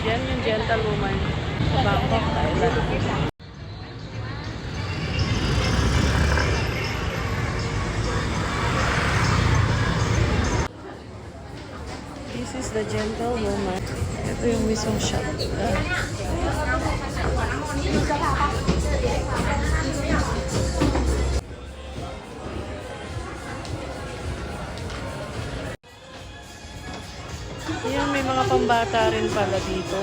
Yan yung gentlewoman sa Bangkok, Thailand. This is the gentlewoman. Ito yung mismong shop. Ayan, may mga pambata rin pala dito.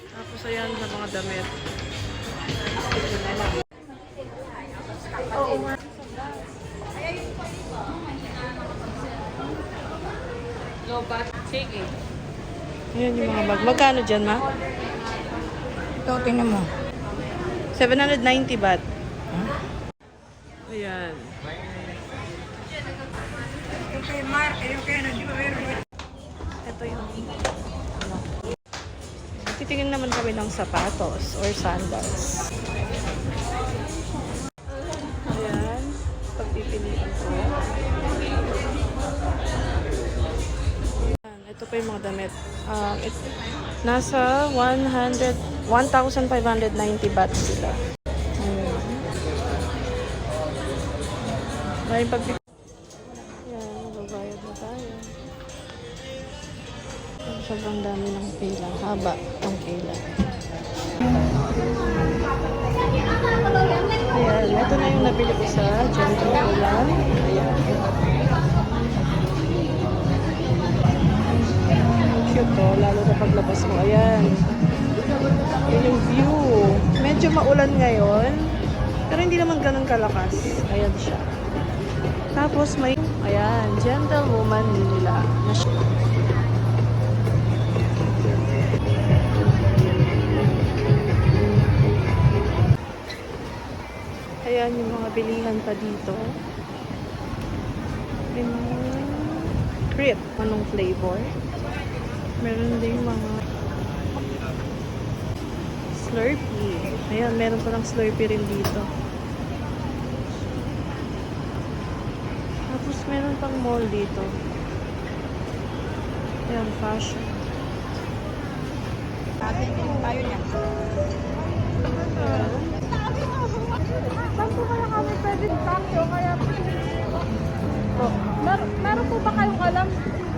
Tapos ayan sa mga damit. Oo nga. Lobat. Sige. Ayan yung mga bag. Magkano dyan, ma? Ito, tingnan mo. 790 baht. Ayan. Ito yung titingin naman kami ng sapatos or sandals. Ayan. Pagpipilian ko. Ayan. Ito pa yung mga damit. Nasa 1,590 baht sila. Ayan. Maraming pagpipilian. Ayan. Babayad na tayo. Sobrang dami ng pila. Haba ang pila. Ayan. Ito na yung nabili ko sa Gentlewoman. Ayan. Cute to. Lalo na paglabas mo. Ayan. Ayan yung view. Medyo maulan ngayon. Pero hindi naman ganun kalakas. Ayan siya. Tapos may, ayan, Gentlewoman nila. Ayan yung mga bilihan pa dito. May mga crepe. Anong flavor? Meron din mga Slurpee. Ayan, meron pa ng Slurpee rin dito. Tapos meron pang mall dito. Ayan, fashion. Tayo niya. Saan po kaya kami pwede tayo? Kaya po. Meron po ba kayong alam?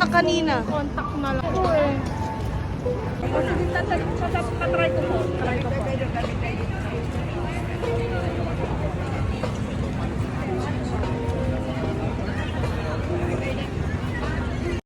Kanina. Contact na lang po eh. Sige, tatry ko po. Try ko po.